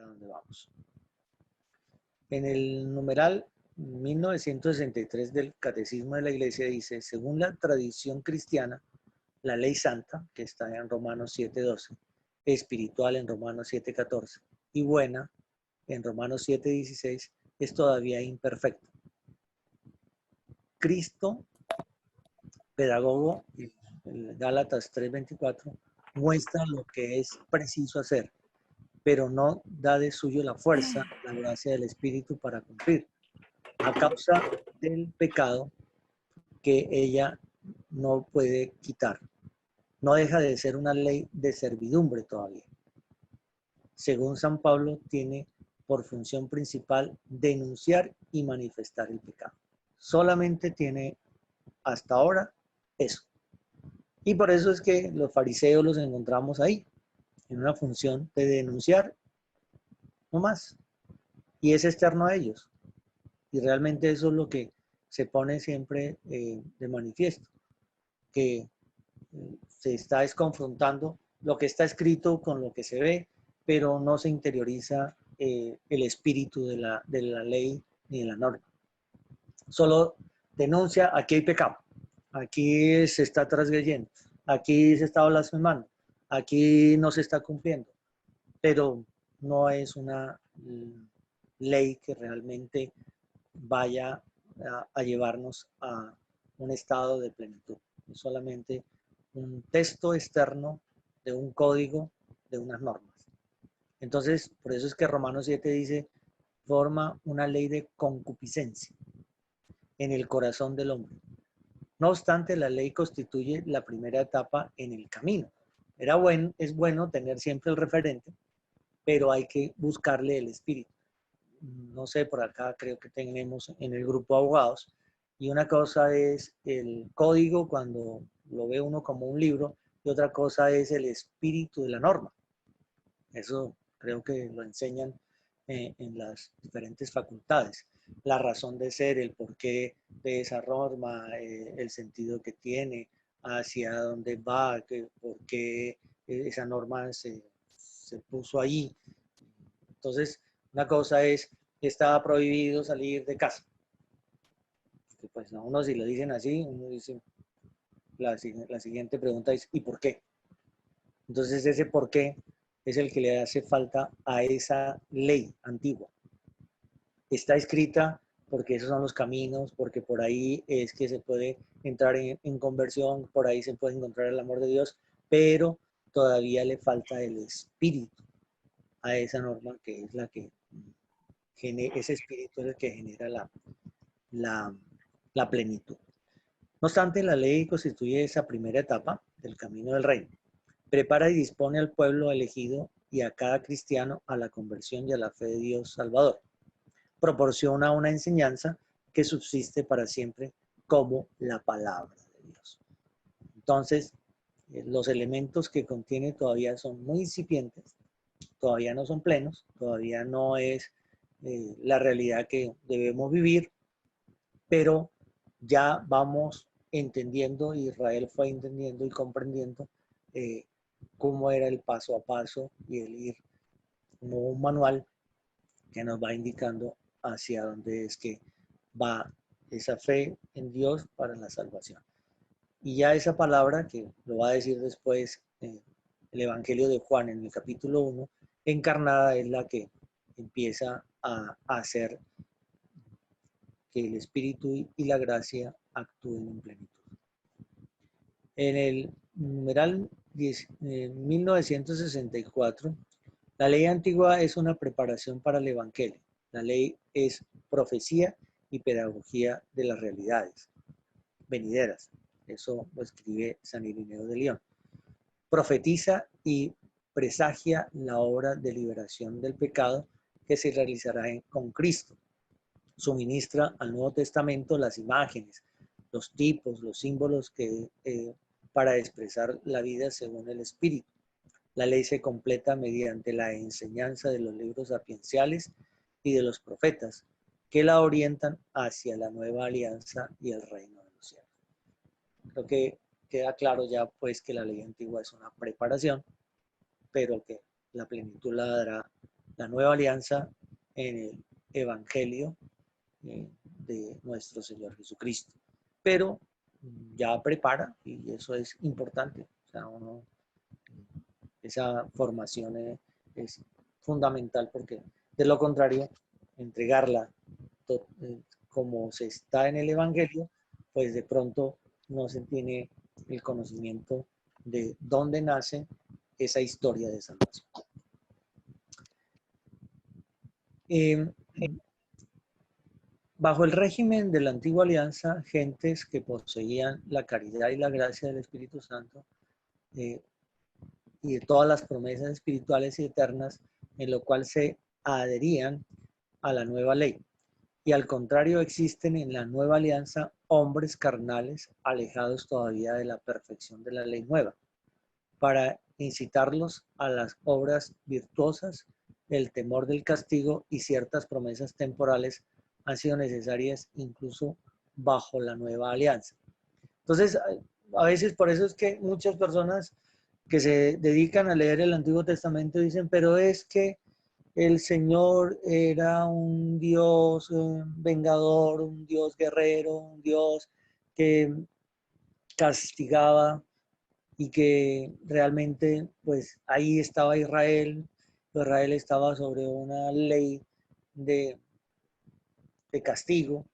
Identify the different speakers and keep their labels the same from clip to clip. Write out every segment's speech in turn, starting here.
Speaker 1: para dónde vamos. En el numeral 1963 del Catecismo de la Iglesia dice, según la tradición cristiana, la ley santa, que está en Romanos 7:12, espiritual en Romanos 7:14 y buena en Romanos 7:16, es todavía imperfecta. Cristo, pedagogo, en Gálatas 3:24, muestra lo que es preciso hacer, pero no da de suyo la fuerza, la gracia del Espíritu para cumplir, a causa del pecado que ella no puede quitar. No deja de ser una ley de servidumbre todavía. Según San Pablo, tiene por función principal denunciar y manifestar el pecado. Solamente tiene hasta ahora eso. Y por eso es que los fariseos los encontramos ahí, en una función de denunciar, no más. Y es externo a ellos. Y realmente eso es lo que se pone siempre de manifiesto, que se está desconfrontando lo que está escrito con lo que se ve, pero no se interioriza el espíritu de la ley ni de la norma. Solo denuncia, aquí hay pecado, aquí se está transgrediendo, aquí se está blasfemando, aquí no se está cumpliendo, pero no es una ley que realmente vaya a llevarnos a un estado de plenitud. Es solamente un texto externo de un código, de unas normas. Entonces, por eso es que Romanos 7 dice, forma una ley de concupiscencia en el corazón del hombre. No obstante, la ley constituye la primera etapa en el camino. Es bueno tener siempre el referente, pero hay que buscarle el espíritu. No sé, por acá creo que tenemos en el grupo abogados, y una cosa es el código cuando lo ve uno como un libro, y otra cosa es el espíritu de la norma. Eso creo que lo enseñan en las diferentes facultades. La razón de ser, el porqué de esa norma, el sentido que tiene, hacia dónde va, por qué esa norma se puso ahí. Entonces, una cosa es que estaba prohibido salir de casa. Que pues a uno si lo dicen así, uno dice, la siguiente pregunta es, ¿y por qué? Entonces ese por qué es el que le hace falta a esa ley antigua. Está escrita porque esos son los caminos, porque por ahí es que se puede entrar en conversión, por ahí se puede encontrar el amor de Dios, pero todavía le falta el espíritu a esa norma que es la que ese espíritu es el que genera la plenitud. No obstante, la ley constituye esa primera etapa del camino del reino. Prepara y dispone al pueblo elegido y a cada cristiano a la conversión y a la fe de Dios Salvador. Proporciona una enseñanza que subsiste para siempre como la palabra de Dios. Entonces, los elementos que contiene todavía son muy incipientes, todavía no son plenos, todavía no es la realidad que debemos vivir, pero ya vamos entendiendo, Israel fue entendiendo y comprendiendo cómo era el paso a paso y el ir como un manual que nos va indicando hacia dónde es que va esa fe en Dios para la salvación. Y ya esa palabra, que lo va a decir después el Evangelio de Juan en el capítulo 1, encarnada es la que empieza a hacer que el Espíritu y la gracia actúen en plenitud. En el numeral 1964, la ley antigua es una preparación para el Evangelio. La ley es profecía y pedagogía de las realidades venideras. Eso lo escribe San Irineo de León. Profetiza y presagia la obra de liberación del pecado que se realizará con Cristo. Suministra al Nuevo Testamento las imágenes, los tipos, los símbolos que, para expresar la vida según el Espíritu. La ley se completa mediante la enseñanza de los libros sapienciales y de los profetas, que la orientan hacia la nueva alianza y el reino de los cielos. Creo que queda claro ya pues que la ley antigua es una preparación, pero que la plenitud la dará la nueva alianza en el Evangelio de nuestro Señor Jesucristo. Pero ya prepara, y eso es importante. O sea, esa formación es fundamental, porque de lo contrario, entregarla como se está en el Evangelio, pues de pronto no se tiene el conocimiento de dónde nace esa historia de salvación. Bajo el régimen de la antigua alianza, gentes que poseían la caridad y la gracia del Espíritu Santo y de todas las promesas espirituales y eternas, en lo cual se adherían a la nueva ley. Y al contrario, existen en la nueva alianza hombres carnales alejados todavía de la perfección de la ley nueva, para incitarlos a las obras virtuosas, el temor del castigo y ciertas promesas temporales han sido necesarias incluso bajo la nueva alianza. Entonces, a veces por eso es que muchas personas que se dedican a leer el Antiguo Testamento dicen, pero es que el Señor era un Dios vengador, un Dios guerrero, un Dios que castigaba y que realmente pues ahí estaba Israel. Israel estaba sobre una ley de, de castigo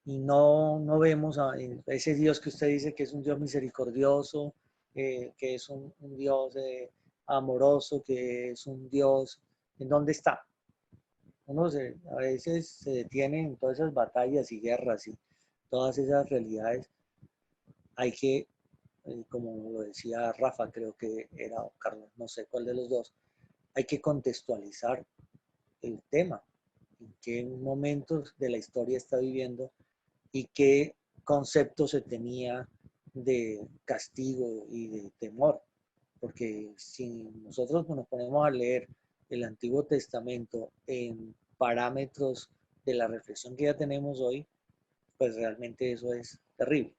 Speaker 1: y no vemos a ese Dios que usted dice que es un Dios misericordioso, que es un Dios amoroso, que es un Dios. ¿En dónde está? A veces se detiene en todas esas batallas y guerras y todas esas realidades. Hay que, como lo decía Rafa, creo que era Carlos, no sé cuál de los dos, hay que contextualizar el tema, en qué momentos de la historia está viviendo y qué concepto se tenía de castigo y de temor. Porque si nosotros nos ponemos a leer el Antiguo Testamento en parámetros de la reflexión que ya tenemos hoy, pues realmente eso es terrible.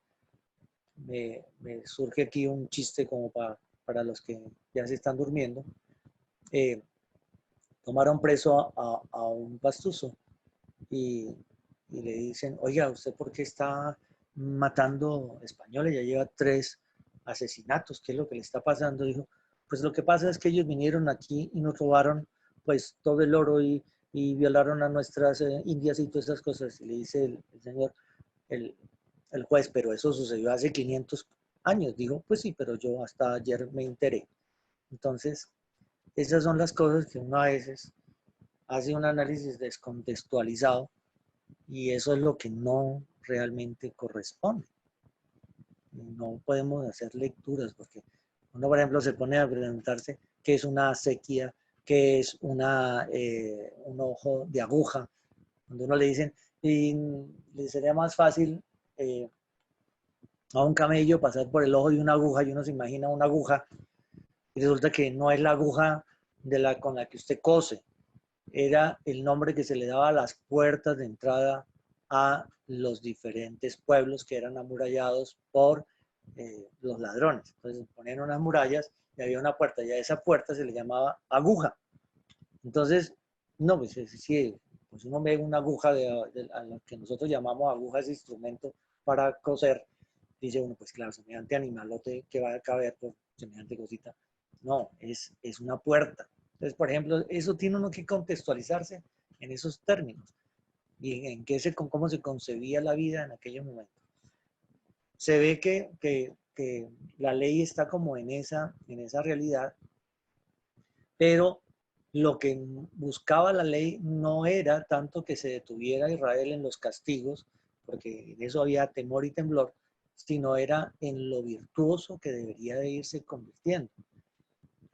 Speaker 1: Me surge aquí un chiste como para los que ya se están durmiendo. Eh, Tomaron preso a un pastuso y le dicen, oiga, ¿usted por qué está matando españoles? Ya lleva 3 asesinatos, ¿qué es lo que le está pasando? Dijo, pues lo que pasa es que ellos vinieron aquí y nos robaron pues todo el oro y violaron a nuestras indias y todas esas cosas. Y le dice el señor, el, el juez, pero eso sucedió hace 500 años. Dijo, pues sí, pero yo hasta ayer me enteré. Entonces, esas son las cosas que uno a veces hace un análisis descontextualizado y eso es lo que no realmente corresponde. No podemos hacer lecturas porque uno, por ejemplo, se pone a preguntarse qué es una acequia, qué es un ojo de aguja. Cuando uno le dicen, y le sería más fácil a un camello pasar por el ojo de una aguja y uno se imagina una aguja y resulta que no es la aguja con la que usted cose, era el nombre que se le daba a las puertas de entrada a los diferentes pueblos que eran amurallados por los ladrones. Entonces ponían unas murallas y había una puerta y a esa puerta se le llamaba aguja. Entonces, no, pues sí, pues uno ve una aguja a lo que nosotros llamamos aguja, ese instrumento para coser, dice uno, pues claro, semejante animalote que va a caber por semejante cosita. No, es una puerta. Entonces, por ejemplo, eso tiene uno que contextualizarse en esos términos y en cómo se concebía la vida en aquellos momentos. Se ve que la ley está como en esa realidad, pero lo que buscaba la ley no era tanto que se detuviera Israel en los castigos, porque en eso había temor y temblor, sino era en lo virtuoso que debería de irse convirtiendo.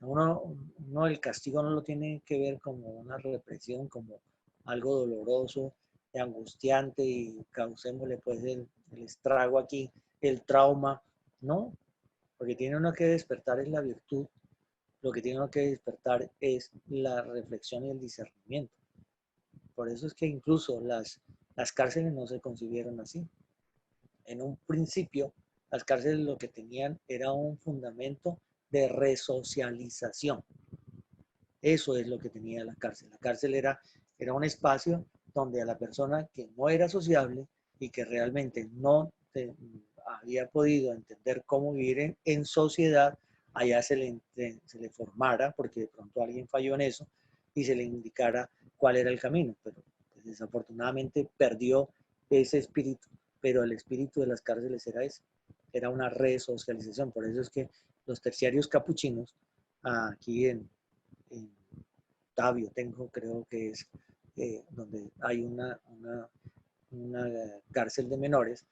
Speaker 1: Uno el castigo no lo tiene que ver como una represión, como algo doloroso, angustiante y causémosle pues el estrago aquí, el trauma, no, porque tiene uno que despertar es la virtud, lo que tiene uno que despertar es la reflexión y el discernimiento. Por eso es que incluso las cárceles no se concibieron así. En un principio, las cárceles lo que tenían era un fundamento de resocialización. Eso es lo que tenía la cárcel. La cárcel era un espacio donde a la persona que no era sociable y que realmente no había podido entender cómo vivir en sociedad, allá se le formara, porque de pronto alguien falló en eso, y se le indicara cuál era el camino. Pero pues, desafortunadamente perdió ese espíritu, pero el espíritu de las cárceles era ese, era una resocialización. Por eso es que los terciarios capuchinos, aquí en Tabio tengo, creo que es donde hay una cárcel de menores,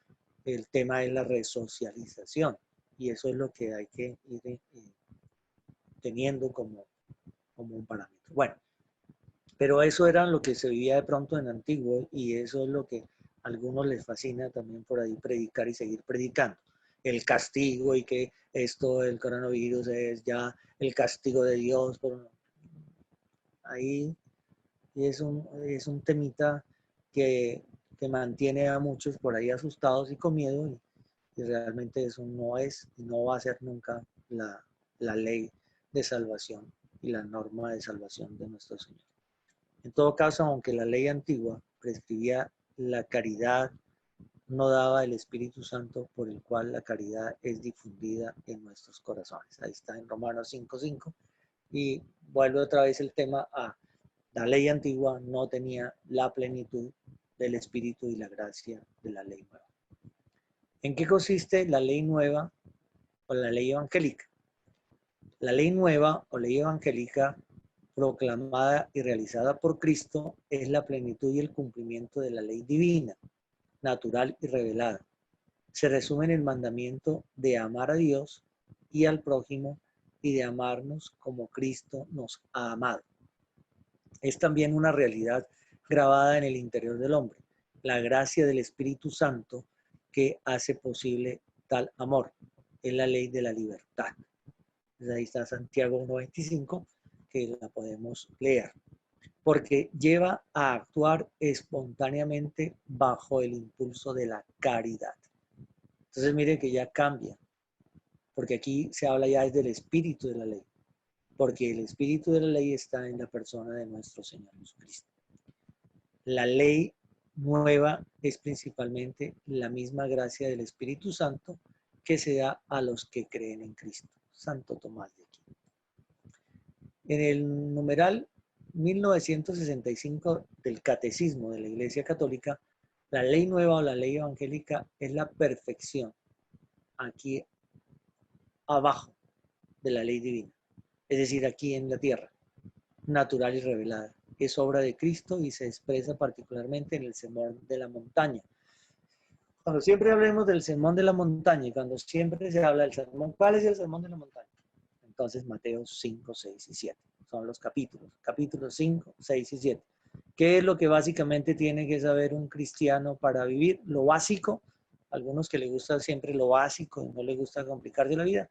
Speaker 1: el tema es la resocialización, y eso es lo que hay que ir teniendo como un parámetro. Bueno, pero eso era lo que se vivía de pronto en Antiguo, y eso es lo que a algunos les fascina también por ahí predicar y seguir predicando. El castigo, y que esto del coronavirus es ya el castigo de Dios. Ahí es un temita que, que mantiene a muchos por ahí asustados y con miedo, y realmente eso no es y no va a ser nunca la ley de salvación y la norma de salvación de nuestro Señor. En todo caso, aunque la ley antigua prescribía la caridad, no daba el Espíritu Santo por el cual la caridad es difundida en nuestros corazones. Ahí está en Romanos 5:5. Y vuelve otra vez el tema a la ley antigua no tenía la plenitud del Espíritu y la gracia de la ley nueva. ¿En qué consiste la ley nueva o la ley evangélica? La ley nueva o ley evangélica proclamada y realizada por Cristo es la plenitud y el cumplimiento de la ley divina, natural y revelada. Se resume en el mandamiento de amar a Dios y al prójimo y de amarnos como Cristo nos ha amado. Es también una realidad grabada en el interior del hombre, la gracia del Espíritu Santo que hace posible tal amor. Es la ley de la libertad. Entonces ahí está Santiago 1:25, que la podemos leer, porque lleva a actuar espontáneamente bajo el impulso de la caridad. Entonces mire que ya cambia, porque aquí se habla ya del espíritu de la ley, porque el espíritu de la ley está en la persona de nuestro Señor Jesucristo. La ley nueva es principalmente la misma gracia del Espíritu Santo que se da a los que creen en Cristo. Santo Tomás de Aquino. En el numeral 1965 del Catecismo de la Iglesia Católica, la ley nueva o la ley evangélica es la perfección aquí abajo de la ley divina, es decir, aquí en la tierra, natural y revelada. Es obra de Cristo y se expresa particularmente en el sermón de la montaña. Cuando siempre hablemos del sermón de la montaña y cuando siempre se habla del sermón, ¿cuál es el sermón de la montaña? Entonces Mateo 5, 6 y 7 son los capítulos 5, 6 y 7. ¿Qué es lo que básicamente tiene que saber un cristiano para vivir? Lo básico, algunos que le gusta siempre lo básico y no le gusta complicarse la vida.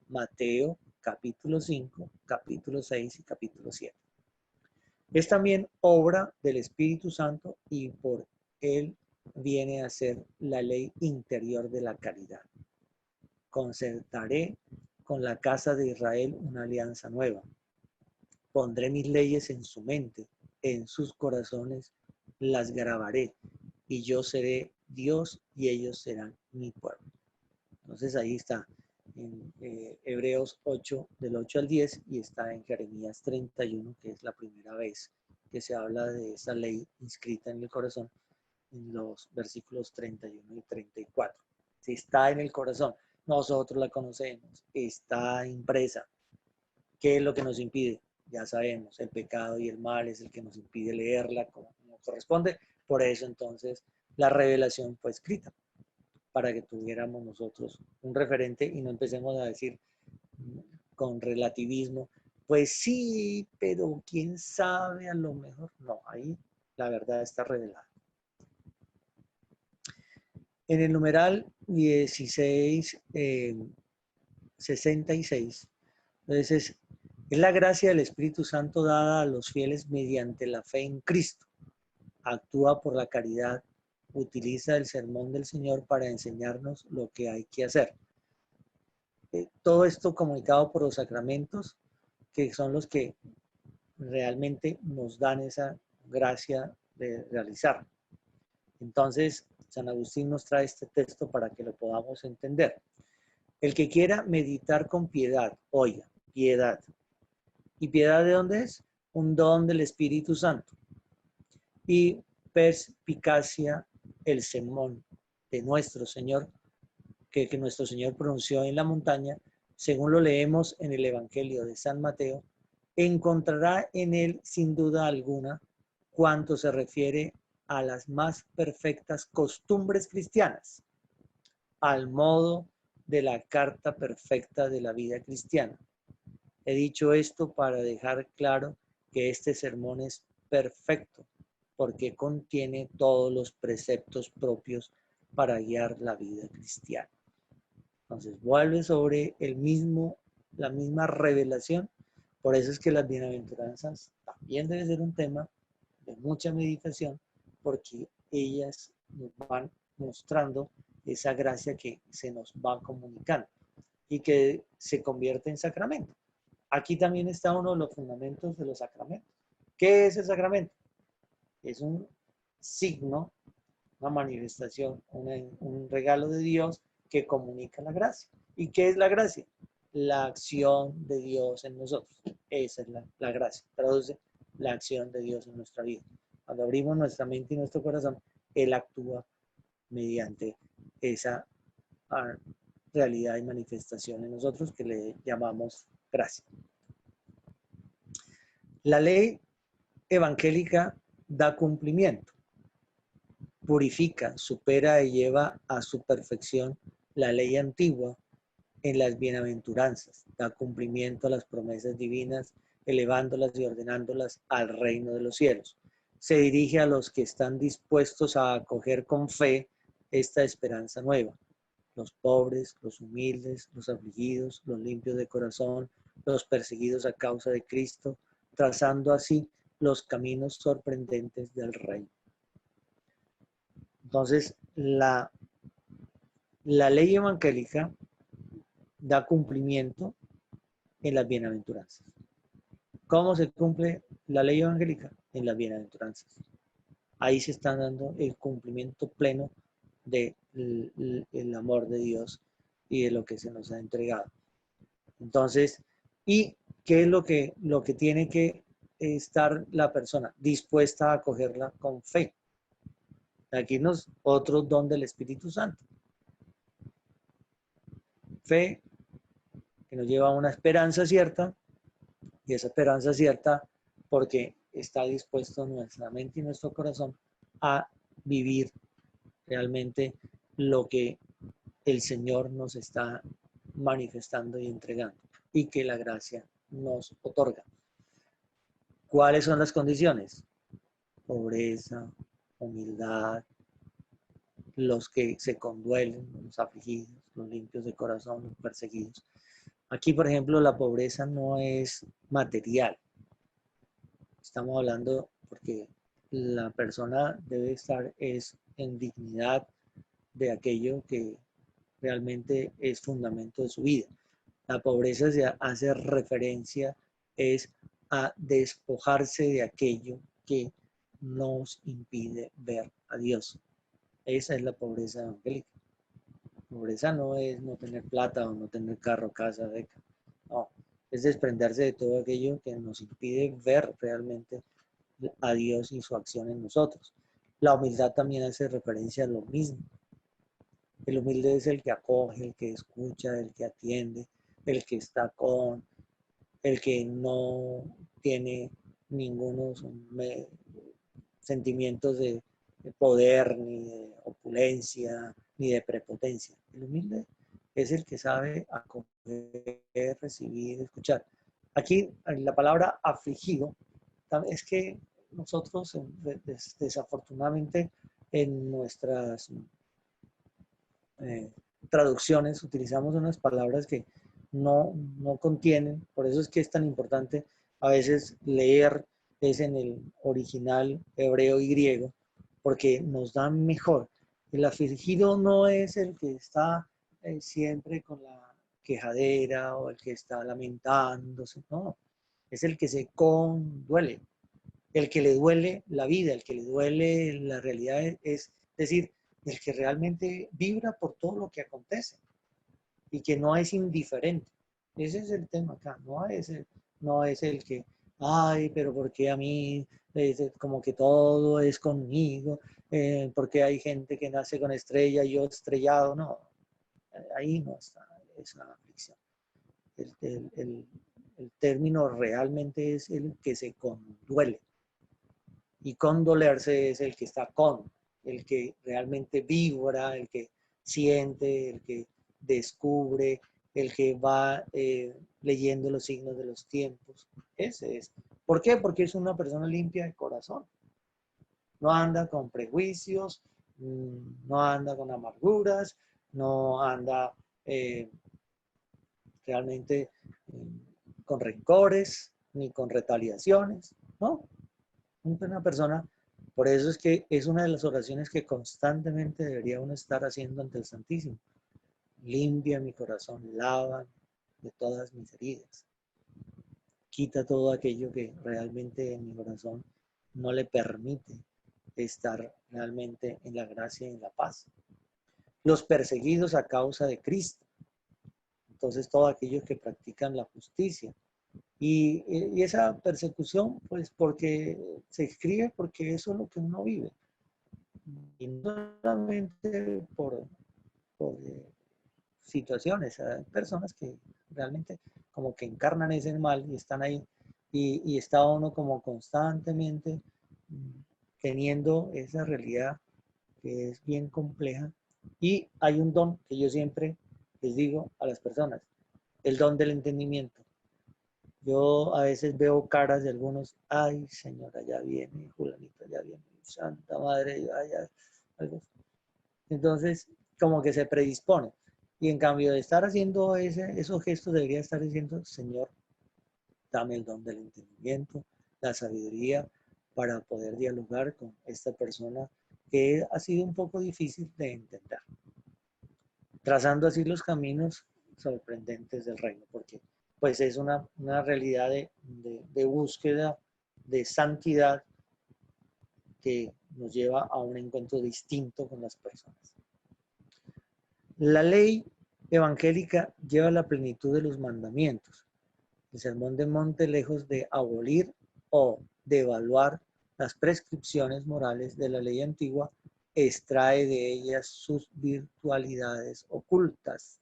Speaker 1: Mateo capítulo 5, capítulo 6 y capítulo 7. Es también obra del Espíritu Santo y por él viene a ser la ley interior de la caridad. Concertaré con la casa de Israel una alianza nueva. Pondré mis leyes en su mente, en sus corazones las grabaré, y yo seré Dios y ellos serán mi pueblo. Entonces ahí está en Hebreos 8, del 8 al 10, y está en Jeremías 31, que es la primera vez que se habla de esa ley inscrita en el corazón, en los versículos 31 y 34. Si está en el corazón, nosotros la conocemos, está impresa. ¿Qué es lo que nos impide? Ya sabemos, el pecado y el mal es el que nos impide leerla como corresponde. Por eso entonces la revelación fue escrita, para que tuviéramos nosotros un referente y no empecemos a decir con relativismo, pues sí, pero quién sabe, a lo mejor no, ahí la verdad está revelada. En el numeral 1666, entonces es la gracia del Espíritu Santo dada a los fieles mediante la fe en Cristo. Actúa por la caridad, utiliza el sermón del Señor para enseñarnos lo que hay que hacer. Todo esto comunicado por los sacramentos, que son los que realmente nos dan esa gracia de realizar. Entonces, San Agustín nos trae este texto para que lo podamos entender. El que quiera meditar con piedad, oiga, piedad. ¿Y piedad de dónde es? Un don del Espíritu Santo. Y perspicacia, el sermón de nuestro Señor, que nuestro Señor pronunció en la montaña, según lo leemos en el Evangelio de San Mateo, encontrará en él sin duda alguna cuanto se refiere a las más perfectas costumbres cristianas, al modo de la carta perfecta de la vida cristiana. He dicho esto para dejar claro que este sermón es perfecto, porque contiene todos los preceptos propios para guiar la vida cristiana. Entonces, vuelve sobre la misma revelación. Por eso es que las bienaventuranzas también debe ser un tema de mucha meditación, porque ellas nos van mostrando esa gracia que se nos va comunicando y que se convierte en sacramento. Aquí también está uno de los fundamentos de los sacramentos. ¿Qué es el sacramento? Es un signo, una manifestación, un regalo de Dios que comunica la gracia. ¿Y qué es la gracia? La acción de Dios en nosotros. Esa es la gracia. Traduce la acción de Dios en nuestra vida. Cuando abrimos nuestra mente y nuestro corazón, Él actúa mediante esa realidad y manifestación en nosotros que le llamamos gracia. La ley evangélica da cumplimiento, purifica, supera y lleva a su perfección la ley antigua en las bienaventuranzas, da cumplimiento a las promesas divinas, elevándolas y ordenándolas al reino de los cielos. Se dirige a los que están dispuestos a acoger con fe esta esperanza nueva. Los pobres, los humildes, los afligidos, los limpios de corazón, los perseguidos a causa de Cristo, trazando así los caminos sorprendentes del reino. Entonces, la ley evangélica da cumplimiento en las bienaventuranzas. ¿Cómo se cumple la ley evangélica? En las bienaventuranzas. Ahí se está dando el cumplimiento pleno del amor de Dios y de lo que se nos ha entregado. Entonces, ¿y qué es lo que tiene que estar la persona? Dispuesta a acogerla con fe. Aquí nos otro don del Espíritu Santo. Fe que nos lleva a una esperanza cierta, y esa esperanza cierta porque está dispuesto nuestra mente y nuestro corazón a vivir realmente lo que el Señor nos está manifestando y entregando y que la gracia nos otorga. ¿Cuáles son las condiciones? Pobreza, humildad, los que se conduelen, los afligidos, los limpios de corazón, los perseguidos. Aquí, por ejemplo, la pobreza no es material. Estamos hablando porque la persona debe estar en dignidad de aquello que realmente es fundamento de su vida. La pobreza se hace referencia es a despojarse de aquello que nos impide ver a Dios. Esa es la pobreza evangélica. Pobreza no es no tener plata o no tener carro, casa, beca. No, es desprenderse de todo aquello que nos impide ver realmente a Dios y su acción en nosotros. La humildad también hace referencia a lo mismo. El humilde es el que acoge, el que escucha, el que atiende, el que está con, el que no tiene ningunos sentimientos de poder, ni de opulencia, ni de prepotencia. El humilde es el que sabe acoger, recibir, escuchar. Aquí la palabra afligido es que nosotros desafortunadamente en nuestras traducciones utilizamos unas palabras que no contienen, por eso es que es tan importante a veces leer es en el original hebreo y griego, porque nos dan mejor. El afligido no es el que está siempre con la quejadera o el que está lamentándose, no. es el que se conduele, el que le duele la vida, el que le duele la realidad, es decir, el que realmente vibra por todo lo que acontece y que no es indiferente. Ese es el tema acá, no es el que, ay, pero ¿por qué a mí? Es como que todo es conmigo, porque hay gente que nace con estrella y yo estrellado, no, ahí no está esa aflicción. El, el, el, el término realmente es el que se conduele. Y condolerse es el que está con, el que realmente vibra, el que siente, el que descubre, el que va leyendo los signos de los tiempos. Ese es. ¿Por qué? Porque es una persona limpia de corazón. No anda con prejuicios, no anda con amarguras, no anda eh, realmente con rencores ni con retaliaciones, ¿no? Una persona, por eso es que es una de las oraciones que constantemente debería uno estar haciendo ante el Santísimo. Limpia mi corazón, lava de todas mis heridas. Quita todo aquello que realmente en mi corazón no le permite estar realmente en la gracia y en la paz. Los perseguidos a causa de Cristo. Entonces, todos aquellos que practican la justicia. Y esa persecución, pues porque se escribe porque eso es lo que uno vive. Y no solamente por situaciones, hay personas que realmente como que encarnan ese mal y están ahí y está uno como constantemente teniendo esa realidad que es bien compleja. Y hay un don que yo siempre les digo a las personas, el don del entendimiento. Yo a veces veo caras de algunos, ay señora, ya viene, Julanito, ya viene, Santa Madre, ya, algo. Entonces, como que se predispone. Y en cambio de estar haciendo esos gestos, debería estar diciendo, Señor, dame el don del entendimiento, la sabiduría para poder dialogar con esta persona que ha sido un poco difícil de entender. Trazando así los caminos sorprendentes del reino, porque pues es una realidad de búsqueda, de santidad que nos lleva a un encuentro distinto con las personas. La ley evangélica lleva la plenitud de los mandamientos. El Sermón del Monte, lejos de abolir o de evaluar las prescripciones morales de la ley antigua, extrae de ellas sus virtualidades ocultas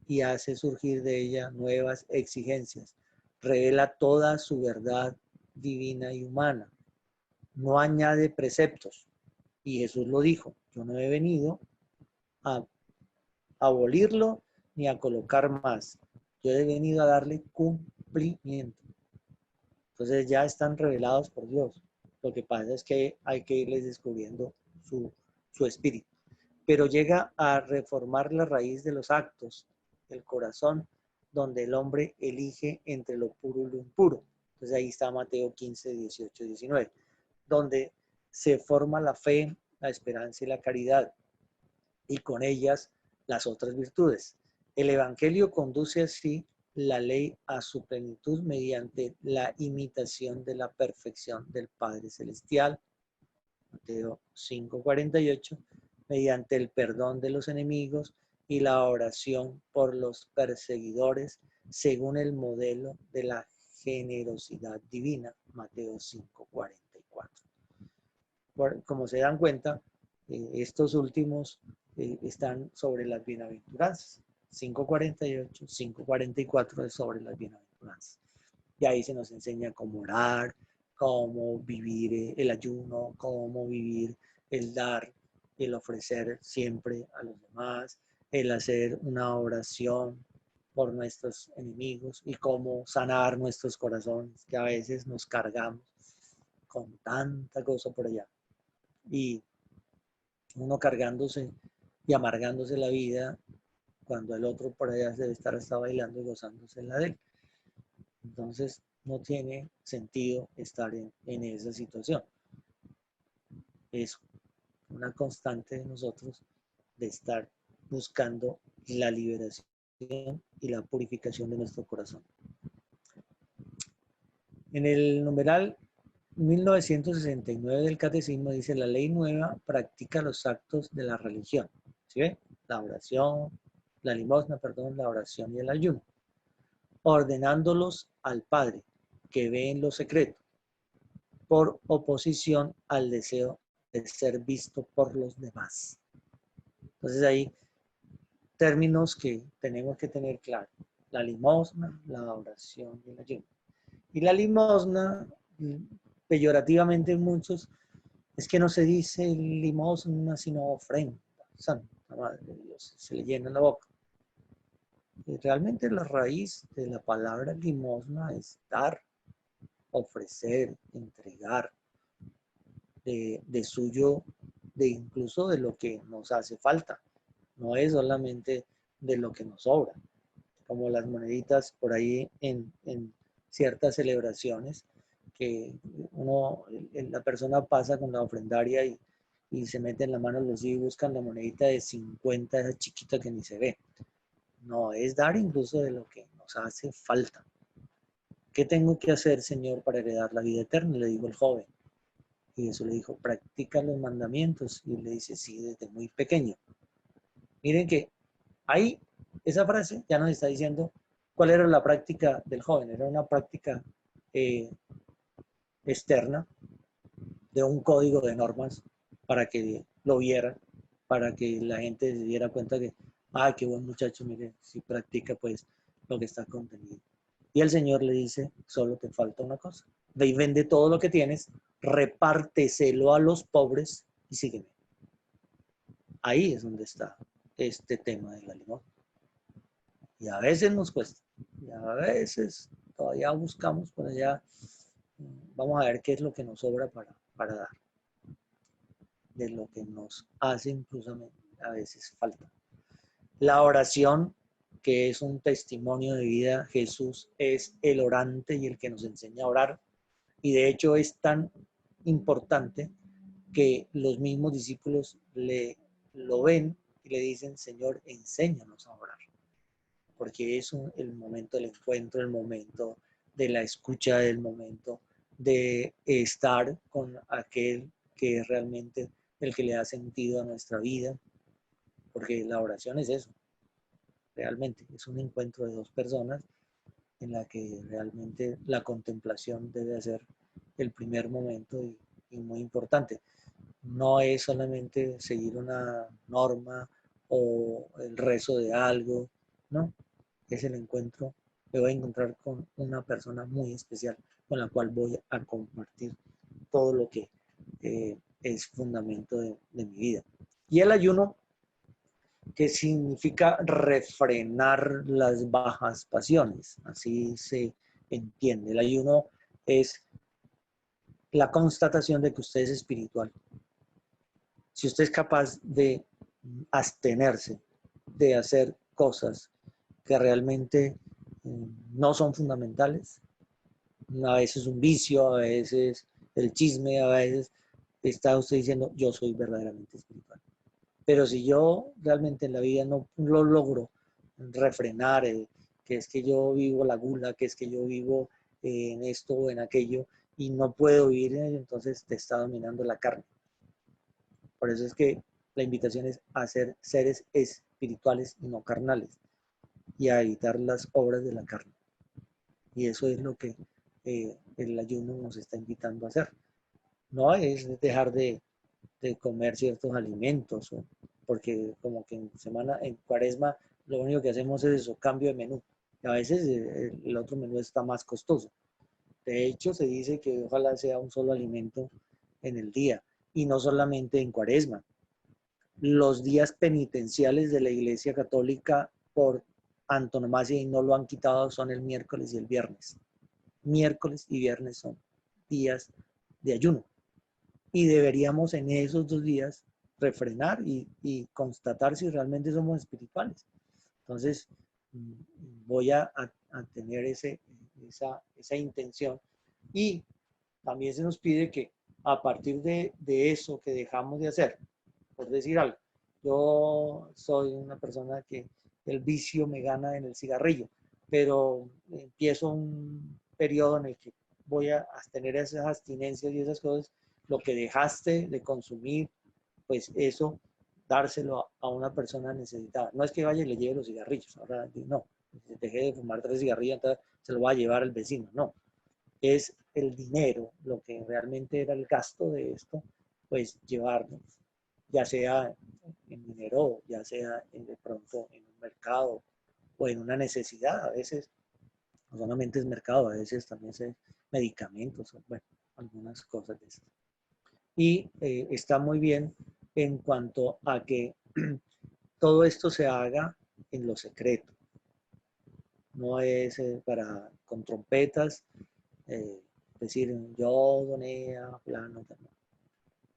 Speaker 1: y hace surgir de ella nuevas exigencias. Revela toda su verdad divina y humana. No añade preceptos. Y Jesús lo dijo, yo no he venido a abolirlo ni a colocar más. Yo he venido a darle cumplimiento. Entonces ya están revelados por Dios. Lo que pasa es que hay que irles descubriendo su espíritu. Pero llega a reformar la raíz de los actos, el corazón, donde el hombre elige entre lo puro y lo impuro. Entonces ahí está Mateo 15, 18, 19, donde se forma la fe, la esperanza y la caridad, y con ellas las otras virtudes. El Evangelio conduce así la ley a su plenitud mediante la imitación de la perfección del Padre Celestial, Mateo 5:48, mediante el perdón de los enemigos y la oración por los perseguidores, según el modelo de la generosidad divina, Mateo 5:44. Como se dan cuenta, estos últimos están sobre las bienaventuranzas. 5:48, 5:44 es sobre las bienaventuranzas. Y ahí se nos enseña cómo orar, cómo vivir el ayuno, cómo vivir el dar, el ofrecer siempre a los demás, el hacer una oración por nuestros enemigos y cómo sanar nuestros corazones, que a veces nos cargamos con tanta cosa por allá. Y uno cargándose y amargándose la vida cuando el otro por allá debe estar hasta bailando y gozándose la de él. Entonces no tiene sentido estar en esa situación. Es una constante de nosotros de estar buscando la liberación y la purificación de nuestro corazón. En el numeral 1969 del Catecismo dice: la ley nueva practica los actos de la religión. ¿Sí ve? La oración, la limosna, perdón, la oración y el ayuno, ordenándolos al Padre, que ve en lo secreto, por oposición al deseo de ser visto por los demás. Entonces hay términos que tenemos que tener claro: la limosna, la oración y el ayuno. Y la limosna, peyorativamente muchos, es que no se dice limosna sino ofrenda. Santa Madre de Dios, se le llena la boca. Y realmente la raíz de la palabra limosna es dar, ofrecer, entregar, de suyo, de incluso de lo que nos hace falta. No es solamente de lo que nos sobra. Como las moneditas por ahí en ciertas celebraciones, que la persona pasa con la ofrendaria y se mete en la mano los y buscan la monedita de 50, esa chiquita que ni se ve. No, es dar incluso de lo que nos hace falta. ¿Qué tengo que hacer, Señor, para heredar la vida eterna?, le dijo el joven. Y Jesús le dijo: practica los mandamientos. Y le dice: sí, desde muy pequeño. Miren que ahí, esa frase ya nos está diciendo cuál era la práctica del joven. Era una práctica externa, de un código de normas para que lo vieran, para que la gente se diera cuenta que, qué buen muchacho, mire, si practica pues lo que está contenido. Y el Señor le dice: solo te falta una cosa. Ve y vende todo lo que tienes, repárteselo a los pobres y sígueme. Ahí es donde está este tema de la limosna. Y a veces nos cuesta, y a veces todavía buscamos por allá, vamos a ver qué es lo que nos sobra para dar, de lo que nos hace incluso a veces falta. La oración, que es un testimonio de vida. Jesús es el orante y el que nos enseña a orar, y de hecho es tan importante que los mismos discípulos lo ven y le dicen: Señor, enséñanos a orar, porque es el momento del encuentro, el momento de la escucha, el momento de estar con aquel que es realmente el que le da sentido a nuestra vida, porque la oración es eso, realmente es un encuentro de dos personas en la que realmente la contemplación debe ser el primer momento y muy importante. No es solamente seguir una norma o el rezo de algo, no, es el encuentro. Me voy a encontrar con una persona muy especial con la cual voy a compartir todo lo que es fundamento de mi vida. Y el ayuno, que significa refrenar las bajas pasiones, así se entiende. El ayuno es la constatación de que usted es espiritual. Si usted es capaz de abstenerse de hacer cosas que realmente no son fundamentales, a veces un vicio, a veces el chisme, a veces está usted diciendo: yo soy verdaderamente espiritual. Pero si yo realmente en la vida no lo logro refrenar, que es que yo vivo la gula, que es que yo vivo en esto o en aquello y no puedo vivir en ello, entonces te está dominando la carne. Por eso es que la invitación es a ser seres espirituales y no carnales, y a evitar las obras de la carne. Y eso es lo que el ayuno nos está invitando a hacer. No es dejar de comer ciertos alimentos, porque como que en cuaresma, lo único que hacemos es eso, cambio de menú. Y a veces el otro menú está más costoso. De hecho, se dice que ojalá sea un solo alimento en el día, y no solamente en cuaresma. Los días penitenciales de la Iglesia Católica por antonomasia, y no lo han quitado, son el miércoles y el viernes. Miércoles y viernes son días de ayuno. Y deberíamos en esos 2 días refrenar y constatar si realmente somos espirituales. Entonces, voy a tener esa intención. Y también se nos pide que a partir de eso que dejamos de hacer, por decir algo, yo soy una persona que el vicio me gana en el cigarrillo, pero empiezo un periodo en el que voy a tener esas abstinencias y esas cosas, lo que dejaste de consumir, pues eso, dárselo a una persona necesitada. No es que vaya y le lleve los cigarrillos, ahora no, dejé de fumar 3 cigarrillos, entonces se lo va a llevar el vecino, no. Es el dinero, lo que realmente era el gasto de esto, pues llevarlo, ya sea en dinero, ya sea de pronto en un mercado o en una necesidad, a veces no solamente es mercado, a veces también es medicamentos, bueno, algunas cosas de esas. Y está muy bien en cuanto a que todo esto se haga en lo secreto. No es con trompetas, decir yo doné a fulano,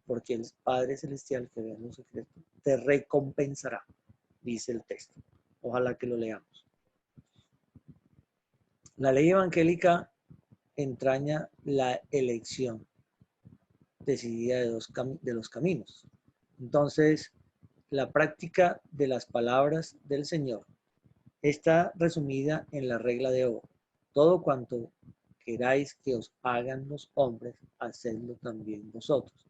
Speaker 1: porque el Padre Celestial que ve en lo secreto te recompensará, dice el texto. Ojalá que lo leamos. La ley evangélica entraña la elección decidida de los caminos. Entonces, la práctica de las palabras del Señor está resumida en la regla de oro. Todo cuanto queráis que os hagan los hombres, hacedlo también vosotros,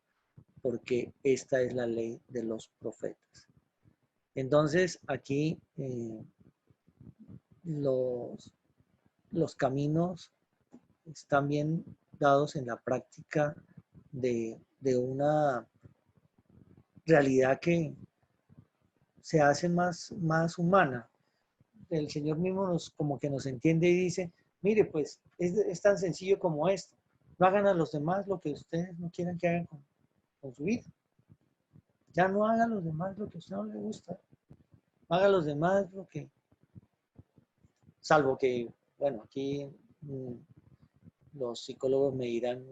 Speaker 1: porque esta es la ley de los profetas. Entonces, aquí los caminos están bien dados en la práctica de una realidad que se hace más humana. El Señor mismo como que nos entiende y dice, mire, pues es tan sencillo como esto. No hagan a los demás lo que ustedes no quieran que hagan con su vida. Ya no hagan a los demás lo que a usted no le gusta. Hagan a los demás lo que, salvo que, bueno, aquí los psicólogos me dirán,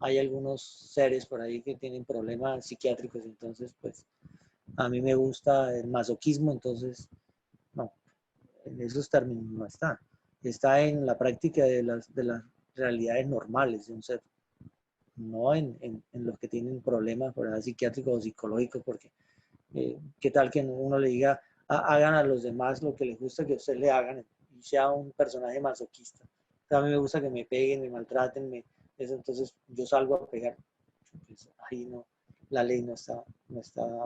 Speaker 1: hay algunos seres por ahí que tienen problemas psiquiátricos, entonces pues a mí me gusta el masoquismo, entonces no, en esos términos no está. Está en la práctica de las realidades normales de un ser, no en los que tienen problemas por ahí, psiquiátricos o psicológicos, porque qué tal que uno le diga, hagan a los demás lo que les gusta que a usted le hagan, y sea un personaje masoquista. A mí me gusta que me peguen, me maltraten, eso, entonces yo salgo a pegar. Pues ahí no, la ley no está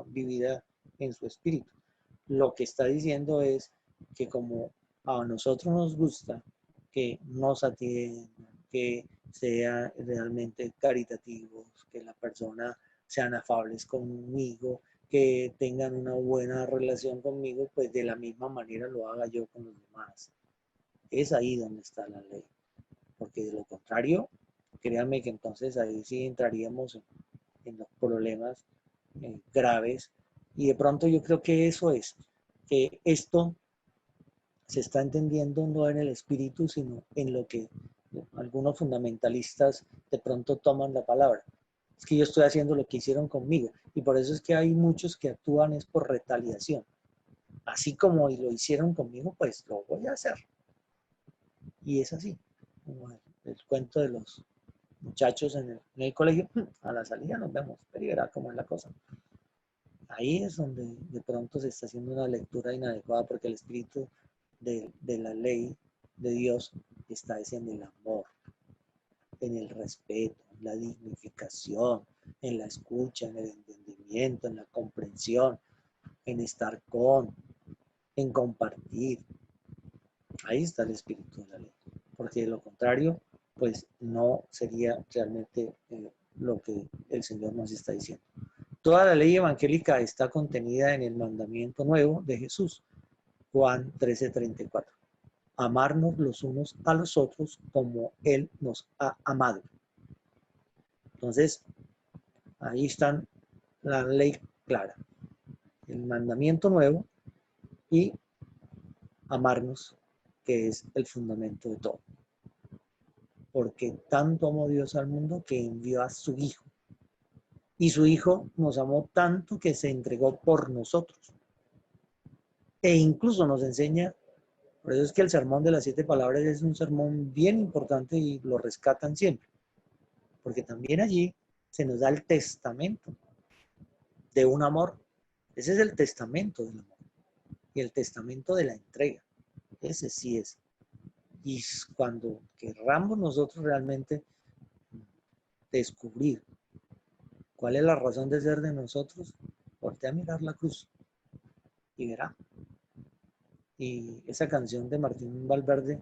Speaker 1: vivida en su espíritu. Lo que está diciendo es que como a nosotros nos gusta que nos atiendan, que sean realmente caritativos, que la persona sean afables conmigo, que tengan una buena relación conmigo, pues de la misma manera lo haga yo con los demás. Es ahí donde está la ley. Porque de lo contrario, créanme que entonces ahí sí entraríamos en los problemas graves. Y de pronto yo creo que eso es, que esto se está entendiendo no en el espíritu, sino en lo que algunos fundamentalistas de pronto toman la palabra. Es que yo estoy haciendo lo que hicieron conmigo. Y por eso es que hay muchos que actúan es por retaliación. Así como lo hicieron conmigo, pues lo voy a hacer. Y es así. Como el cuento de los muchachos en el colegio, a la salida nos vemos, pero verá cómo es la cosa. Ahí es donde de pronto se está haciendo una lectura inadecuada porque el espíritu de la ley de Dios está en el amor, en el respeto, en la dignificación, en la escucha, en el entendimiento, en la comprensión, en estar en compartir. Ahí está el espíritu de la ley, porque de lo contrario, pues no sería realmente lo que el Señor nos está diciendo. Toda la ley evangélica está contenida en el mandamiento nuevo de Jesús, Juan 13:34. Amarnos los unos a los otros como Él nos ha amado. Entonces, ahí está la ley clara, el mandamiento nuevo y amarnos, que es el fundamento de todo. Porque tanto amó Dios al mundo que envió a su Hijo. Y su Hijo nos amó tanto que se entregó por nosotros. E incluso nos enseña, por eso es que el sermón de las 7 palabras es un sermón bien importante y lo rescatan siempre. Porque también allí se nos da el testamento de un amor. Ese es el testamento del amor. Y el testamento de la entrega. Ese sí es. Y cuando querramos nosotros realmente descubrir cuál es la razón de ser de nosotros, voltea a mirar la cruz y verá. Y esa canción de Martín Valverde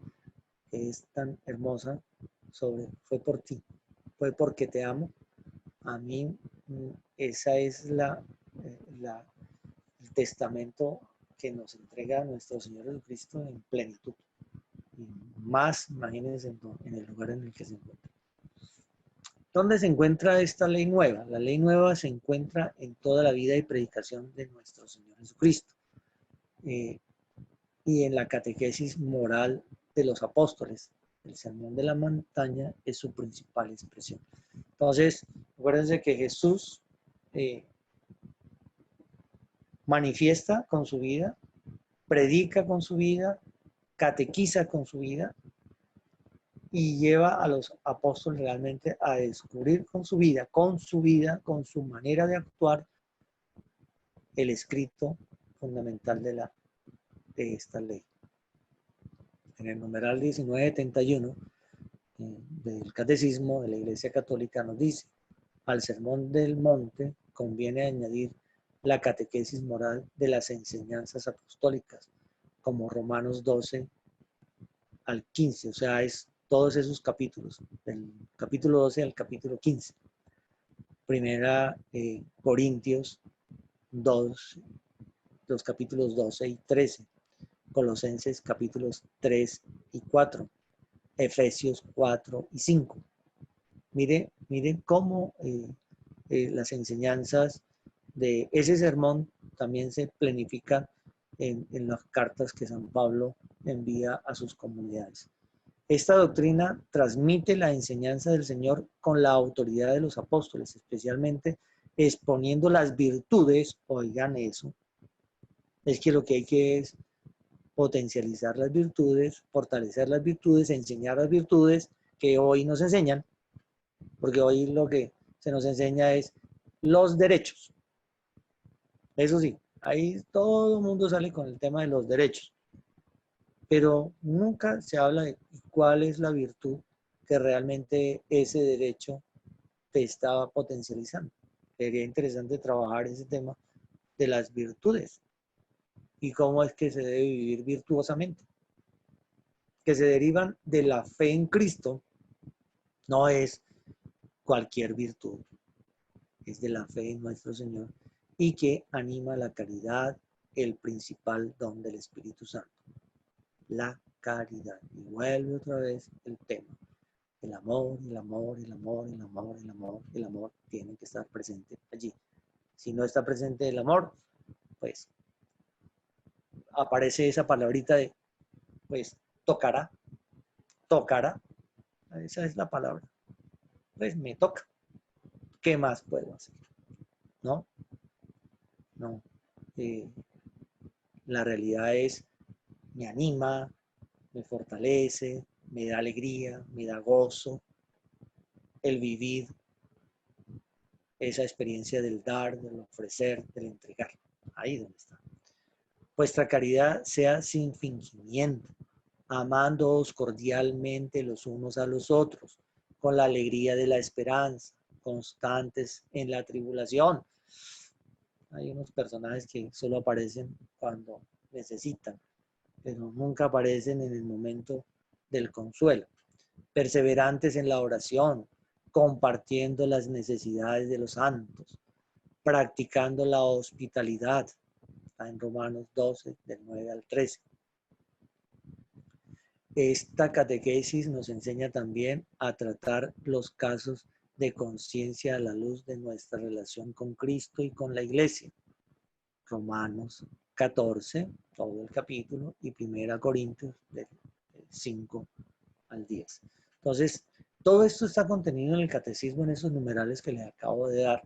Speaker 1: es tan hermosa sobre fue por ti, fue porque te amo. A mí esa es el testamento que nos entrega nuestro Señor Jesucristo en plenitud. Y más, imagínense en el lugar en el que se encuentra. ¿Dónde se encuentra esta ley nueva? La ley nueva se encuentra en toda la vida y predicación de nuestro Señor Jesucristo. Y en la catequesis moral de los apóstoles. El sermón de la montaña es su principal expresión. Entonces, acuérdense que Jesús manifiesta con su vida, predica con su vida, catequiza con su vida y lleva a los apóstoles realmente a descubrir con su vida, con su manera de actuar, el escrito fundamental de esta ley. En el numeral 1971 del Catecismo de la Iglesia Católica nos dice: al Sermón del Monte conviene añadir la catequesis moral de las enseñanzas apostólicas, como Romanos 12 al 15, o sea, es todos esos capítulos, del capítulo 12 al capítulo 15. Primera Corintios 2, los capítulos 12 y 13. Colosenses capítulos 3 y 4. Efesios 4 y 5. Miren cómo las enseñanzas de ese sermón también se planifican en las cartas que San Pablo envía a sus comunidades. Esta doctrina transmite la enseñanza del Señor con la autoridad de los apóstoles, especialmente exponiendo las virtudes, oigan eso, es que lo que hay que es potencializar las virtudes, fortalecer las virtudes, enseñar las virtudes que hoy nos enseñan, porque hoy lo que se nos enseña es los derechos. Eso sí, ahí todo el mundo sale con el tema de los derechos, pero nunca se habla de cuál es la virtud que realmente ese derecho te estaba potencializando. Sería interesante trabajar ese tema de las virtudes y cómo es que se debe vivir virtuosamente, que se derivan de la fe en Cristo. No es cualquier virtud, es de la fe en nuestro Señor y que anima la caridad, el principal don del Espíritu Santo, la caridad. Y vuelve otra vez el tema. El amor, el amor, el amor, el amor, el amor, el amor tiene que estar presente allí. Si no está presente el amor, pues aparece esa palabrita de, pues, tocará, tocará. Esa es la palabra. Pues me toca. ¿Qué más puedo hacer? ¿No? No. La realidad es, me anima, me fortalece, me da alegría, me da gozo, el vivir esa experiencia del dar, del ofrecer, del entregar. Ahí donde está. Vuestra caridad sea sin fingimiento, amándoos cordialmente los unos a los otros, con la alegría de la esperanza, constantes en la tribulación. Hay unos personajes que solo aparecen cuando necesitan, pero nunca aparecen en el momento del consuelo. Perseverantes en la oración, compartiendo las necesidades de los santos, practicando la hospitalidad. Está en Romanos 12, del 9 al 13. Esta catequesis nos enseña también a tratar los casos de conciencia a la luz de nuestra relación con Cristo y con la Iglesia. Romanos 14, todo el capítulo, y 1 Corintios del 5 al 10. Entonces, todo esto está contenido en el catecismo, en esos numerales que les acabo de dar,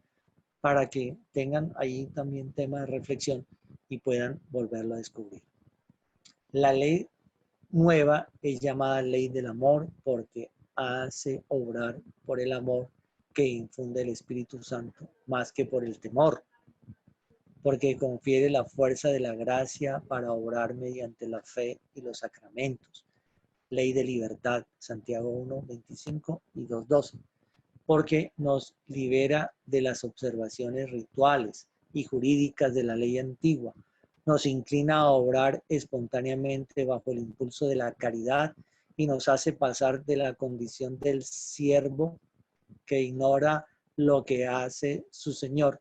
Speaker 1: para que tengan ahí también tema de reflexión y puedan volverlo a descubrir. La ley nueva es llamada ley del amor porque hace obrar por el amor que infunde el Espíritu Santo más que por el temor, porque confiere la fuerza de la gracia para obrar mediante la fe y los sacramentos, ley de libertad, Santiago 1, 25 y 2, 12, porque nos libera de las observaciones rituales y jurídicas de la ley antigua, nos inclina a obrar espontáneamente bajo el impulso de la caridad y nos hace pasar de la condición del siervo que ignora lo que hace su Señor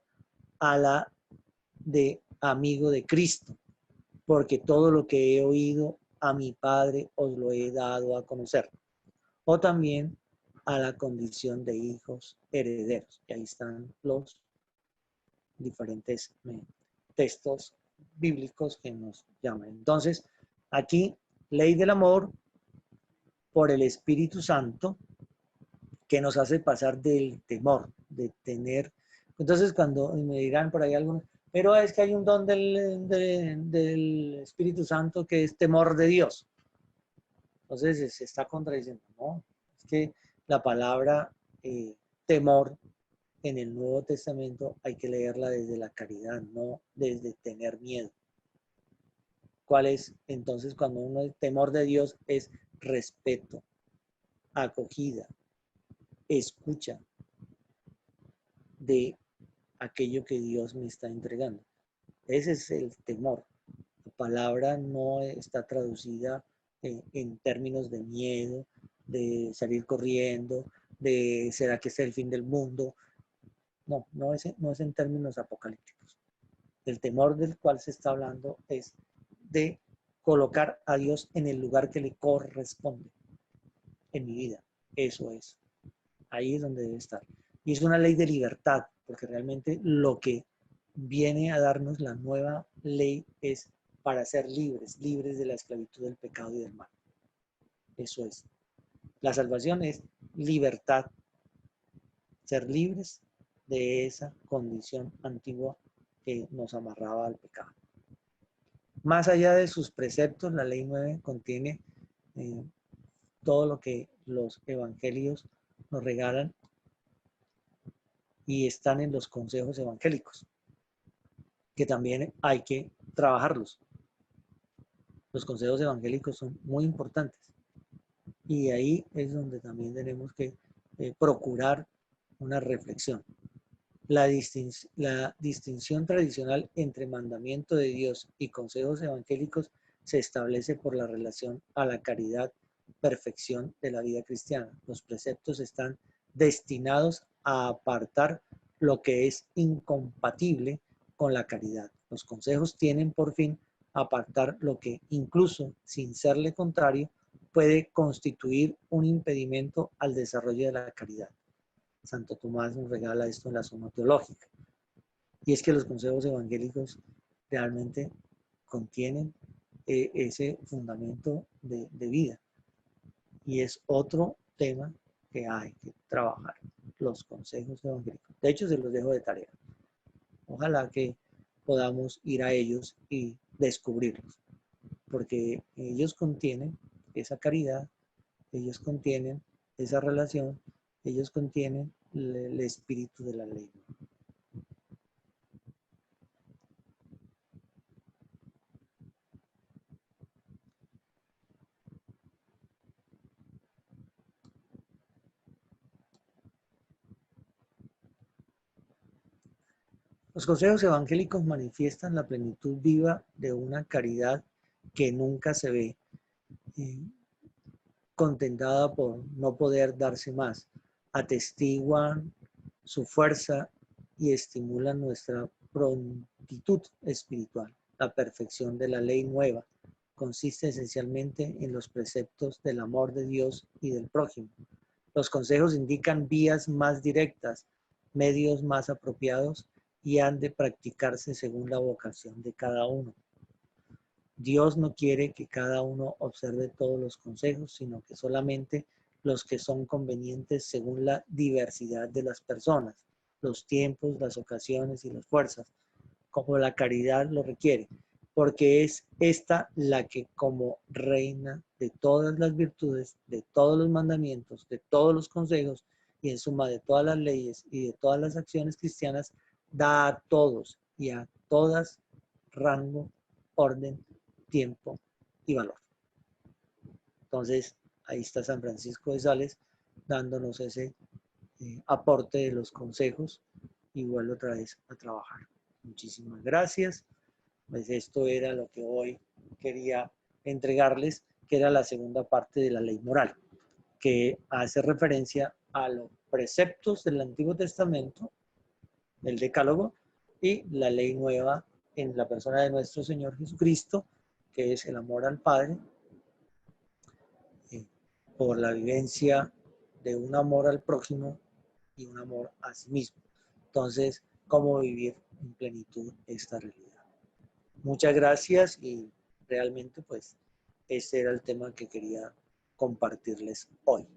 Speaker 1: a la de amigo de Cristo, porque todo lo que he oído a mi Padre os lo he dado a conocer. O también a la condición de hijos herederos. Y ahí están los diferentes textos bíblicos que nos llaman. Entonces, aquí, ley del amor por el Espíritu Santo, que nos hace pasar del temor, de tener. Entonces, cuando me dirán por ahí algunos, pero es que hay un don del Espíritu Santo que es temor de Dios. Entonces, se está contradiciendo, ¿no? Es que la palabra temor en el Nuevo Testamento hay que leerla desde la caridad, no desde tener miedo. ¿Cuál es? Entonces, cuando uno es temor de Dios es respeto, acogida, escucha de aquello que Dios me está entregando. Ese es el temor. La palabra no está traducida en términos de miedo, de salir corriendo, de será que es el fin del mundo. No, no es en términos apocalípticos. El temor del cual se está hablando es de colocar a Dios en el lugar que le corresponde en mi vida. Eso es. Ahí es donde debe estar. Y es una ley de libertad, porque realmente lo que viene a darnos la nueva ley es para ser libres, libres de la esclavitud del pecado y del mal. Eso es. La salvación es libertad, ser libres de esa condición antigua que nos amarraba al pecado. Más allá de sus preceptos, la ley 9 contiene todo lo que los evangelios nos regalan y están en los consejos evangélicos, que también hay que trabajarlos. Los consejos evangélicos son muy importantes y ahí es donde también tenemos que procurar una reflexión. La distinción tradicional entre mandamiento de Dios y consejos evangélicos se establece por la relación a la caridad, perfección de la vida cristiana. Los preceptos están destinados a apartar lo que es incompatible con la caridad. Los consejos tienen por fin apartar lo que, incluso sin serle contrario, puede constituir un impedimento al desarrollo de la caridad. Santo Tomás nos regala esto en la Suma Teológica. Y es que los consejos evangélicos realmente contienen ese fundamento de vida. Y es otro tema que hay que trabajar, los consejos evangélicos. De hecho, se los dejo de tarea. Ojalá que podamos ir a ellos y descubrirlos, porque ellos contienen esa caridad, ellos contienen esa relación, ellos contienen el espíritu de la ley. Los consejos evangélicos manifiestan la plenitud viva de una caridad que nunca se ve, eh, contentada por no poder darse más. Atestiguan su fuerza y estimulan nuestra prontitud espiritual. La perfección de la ley nueva consiste esencialmente en los preceptos del amor de Dios y del prójimo. Los consejos indican vías más directas, medios más apropiados y han de practicarse según la vocación de cada uno. Dios no quiere que cada uno observe todos los consejos, sino que solamente los que son convenientes según la diversidad de las personas, los tiempos, las ocasiones y las fuerzas, como la caridad lo requiere, porque es esta la que como reina de todas las virtudes, de todos los mandamientos, de todos los consejos y en suma de todas las leyes y de todas las acciones cristianas, da a todos y a todas rango, orden, tiempo y valor. Entonces, ahí está San Francisco de Sales dándonos ese aporte de los consejos y vuelvo otra vez a trabajar. Muchísimas gracias. Pues esto era lo que hoy quería entregarles, que era la segunda parte de la ley moral, que hace referencia a los preceptos del Antiguo Testamento, el Decálogo, y la ley nueva en la persona de nuestro Señor Jesucristo, que es el amor al Padre, por la vivencia de un amor al prójimo y un amor a sí mismo. Entonces, ¿cómo vivir en plenitud esta realidad? Muchas gracias y realmente pues ese era el tema que quería compartirles hoy.